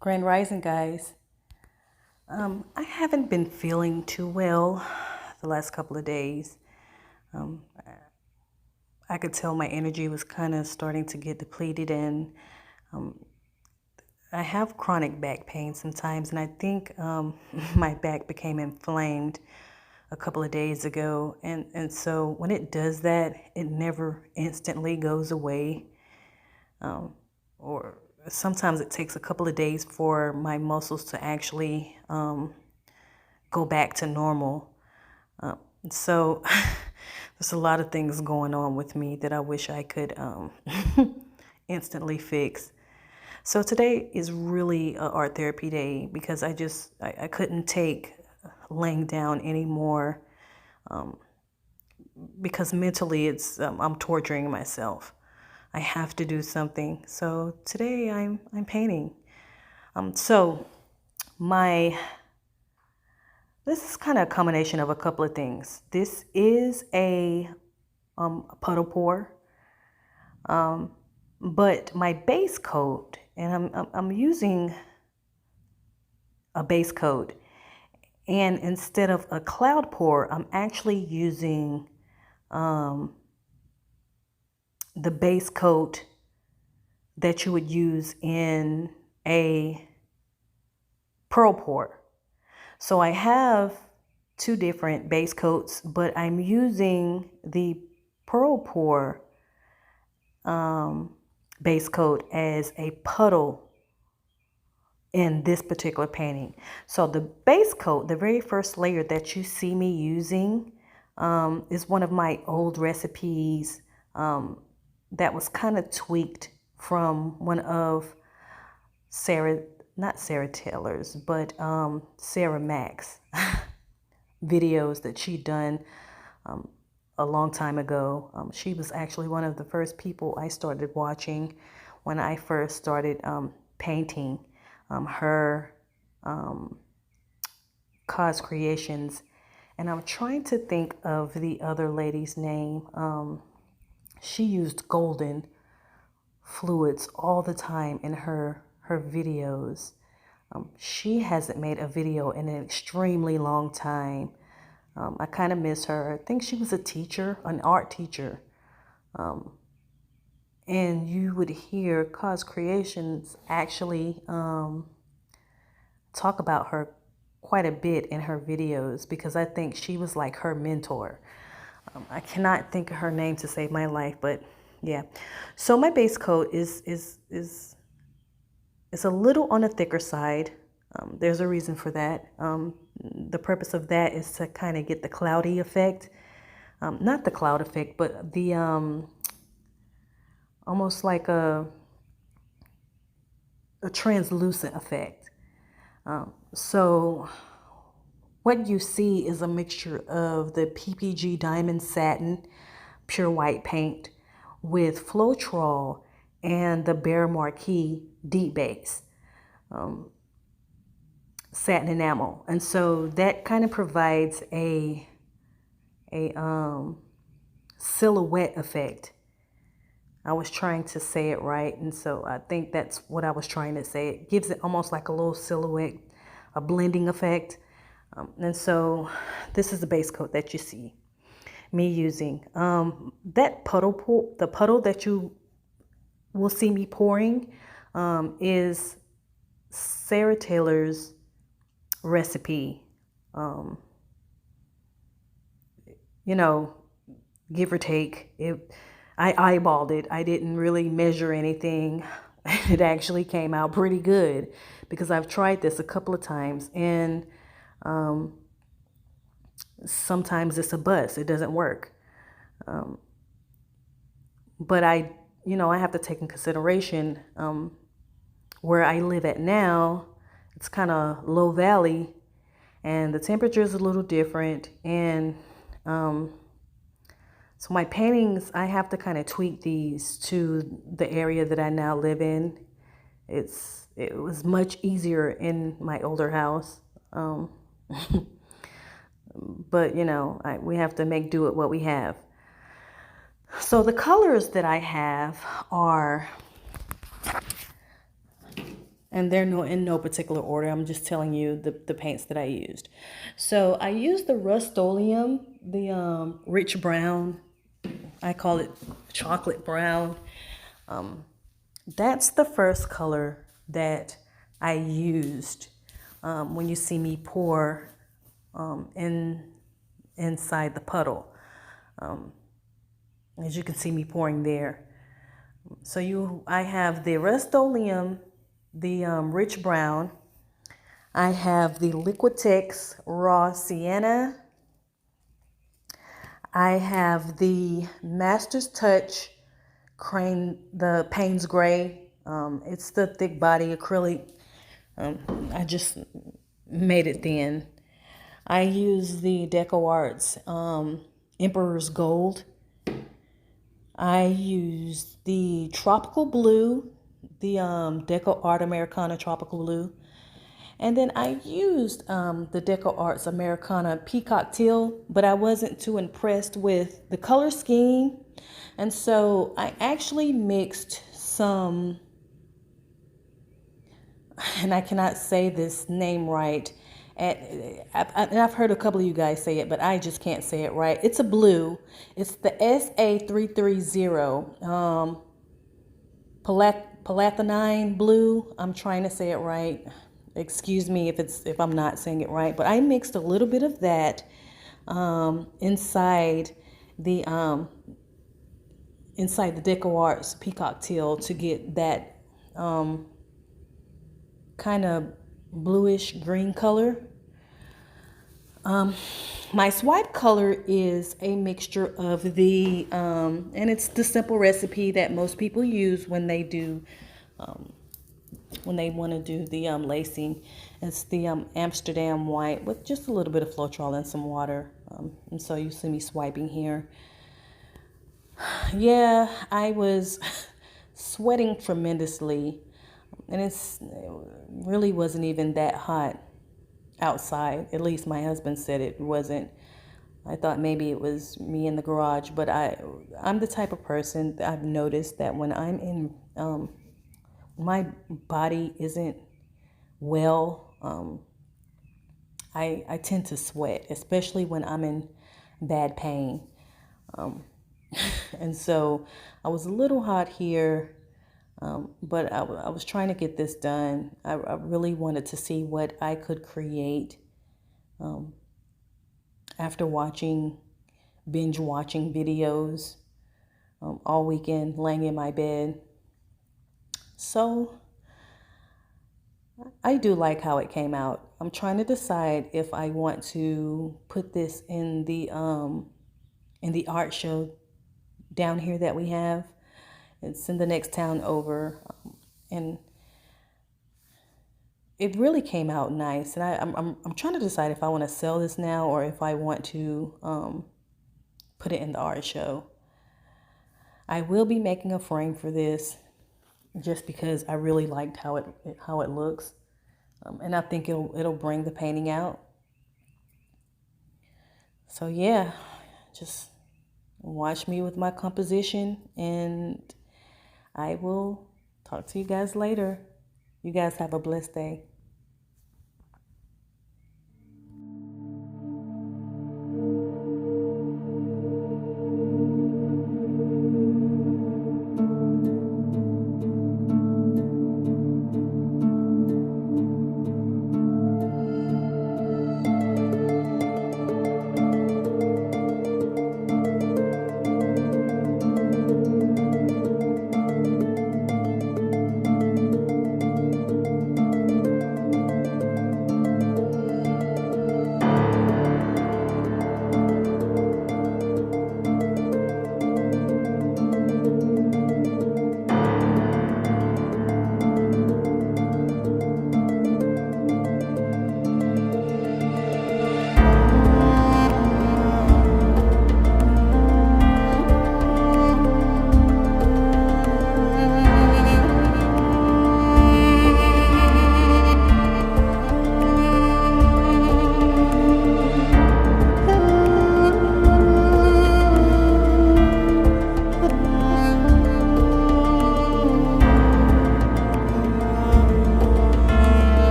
Grand Rising, guys. I haven't been feeling too well the last couple of days. Um, I could tell my energy was kind of starting to get depleted, and I have chronic back pain sometimes, and I think my back became inflamed a couple of days ago. And so when it does that, it never instantly goes away. Or sometimes it takes a couple of days for my muscles to actually go back to normal. So there's a lot of things going on with me that I wish I could instantly fix. So today is really an art therapy day because I couldn't take laying down anymore because mentally I'm torturing myself. I have to do something. So today I'm painting. So this is kind of a combination of a couple of things. This is a puddle pour, but my base coat, and I'm using a base coat, and instead of a cloud pour, I'm actually using the base coat that you would use in a pearl pour. So I have two different base coats, but I'm using the pearl pour base coat as a puddle in this particular painting. So the base coat, the very first layer that you see me using, is one of my old recipes that was kind of tweaked from one of not Sara Taylor's, but Sara Mack's videos that she'd done a long time ago. She was actually one of the first people I started watching when I first started painting. Her cause creations, and I'm trying to think of the other lady's name. She used golden fluids all the time in her videos. She hasn't made a video in an extremely long time. I kind of miss her. I think she was a teacher, an art teacher. And you would hear Cause Creations actually talk about her quite a bit in her videos because I think she was like her mentor. I cannot think of her name to save my life, but yeah. So my base coat is a little on the thicker side. There's a reason for that. The purpose of that is to kind of get the cloudy effect. Not the cloud effect, but the almost like a translucent effect. So what you see is a mixture of the PPG Diamond Satin Pure White paint with Floetrol and the Bear Marquis Deep Base satin enamel. And so that kind of provides a silhouette effect. I was trying to say it right, and so I think that's what I was trying to say. It gives it almost like a little silhouette, a blending effect. And so this is the base coat that you see me using. That puddle, the puddle that you will see me pouring is Sara Taylor's recipe. You know, give or take. I eyeballed it. I didn't really measure anything. It actually came out pretty good because I've tried this a couple of times, and sometimes it's a bust. It doesn't work. But I have to take in consideration where I live at now. It's kind of low valley, and the temperature is a little different. And so my paintings, I have to kind of tweak these to the area that I now live in. It was much easier in my older house. But, we have to make do with what we have. So the colors that I have are And they're in no particular order. I'm just telling you the paints that I used. So I used the Rustoleum, the rich brown. I call it chocolate brown. That's the first color that I used when you see me pour inside the puddle. As you can see me pouring there. So I have the Rustoleum, the rich brown. I have the Liquitex Raw Sienna. I have the Master's Touch the Payne's Gray. It's the thick body acrylic. I just made it thin. I use the DecoArt's Emperor's Gold. I use the Tropical Blue, the DecoArt Americana Tropical Blue. And then I used the DecoArt's Americana Peacock Teal, but I wasn't too impressed with the color scheme. And so I actually mixed some, and I cannot say this name right, and I've heard a couple of you guys say it, but I just can't say it right. It's a blue. It's the SA330 Palathanine blue. I'm trying to say it right. Excuse me if I'm not saying it right, but I mixed a little bit of that inside the DecoArt's Peacock Teal to get that kind of bluish green color. My swipe color is a mixture of the and it's the simple recipe that most people use when they do when they want to do the lacing. It's the Amsterdam white with just a little bit of Floetrol and some water. And so you see me swiping here. Yeah, I was sweating tremendously, and it really wasn't even that hot outside. At least my husband said it wasn't. I thought maybe it was me in the garage, but I'm the type of person that I've noticed that when I'm in my body isn't well, I tend to sweat, especially when I'm in bad pain. And so I was a little hot here, but I was trying to get this done. I really wanted to see what I could create after binge watching videos all weekend, laying in my bed. So I do like how it came out. I'm trying to decide if I want to put this in the art show down here that we have. It's in the next town over, and it really came out nice. And I'm trying to decide if I want to sell this now or if I want to put it in the art show. I will be making a frame for this just because I really liked how it looks, and I think it'll bring the painting out. So yeah, just watch me with my composition, and I will talk to you guys later. You guys have a blessed day.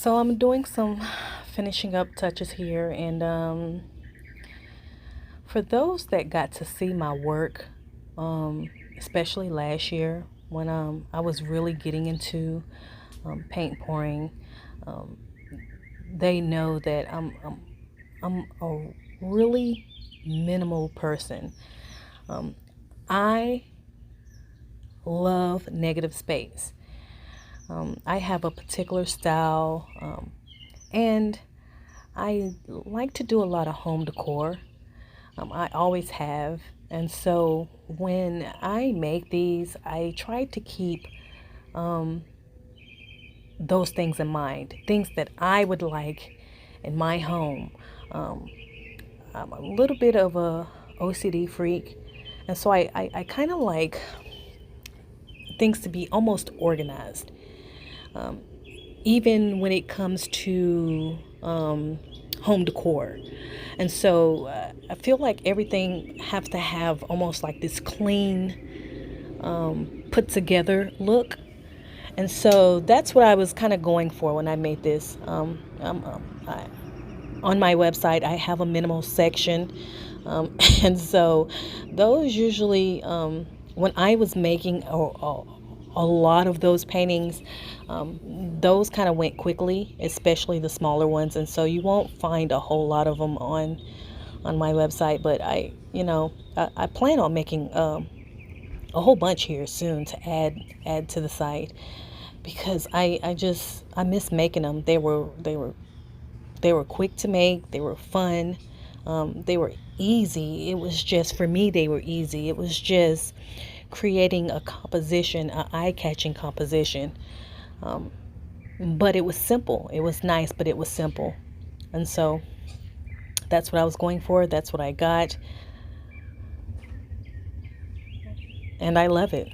So I'm doing some finishing up touches here, and for those that got to see my work, especially last year when I was really getting into paint pouring, um, they know that I'm a really minimal person. I love negative space. I have a particular style, and I like to do a lot of home decor. I always have. And so when I make these, I try to keep those things in mind, things that I would like in my home. Um, I'm a little bit of a OCD freak, and so I kind of like things to be almost organized, even when it comes to home decor. And so I feel like everything has to have almost like this clean, put together look. And so that's what I was kind of going for when I made this. On my website, I have a minimal section. And so those usually, when I was making a lot of those paintings, those kind of went quickly, especially the smaller ones. And so you won't find a whole lot of them on my website. But I plan on making a whole bunch here soon to add to the site, because I miss making them. They were quick to make. They were fun. They were easy. It was just, for me, they were easy. It was just creating a composition, an eye-catching composition. But it was simple. It was nice, but it was simple. And so that's what I was going for. That's what I got. And I love it.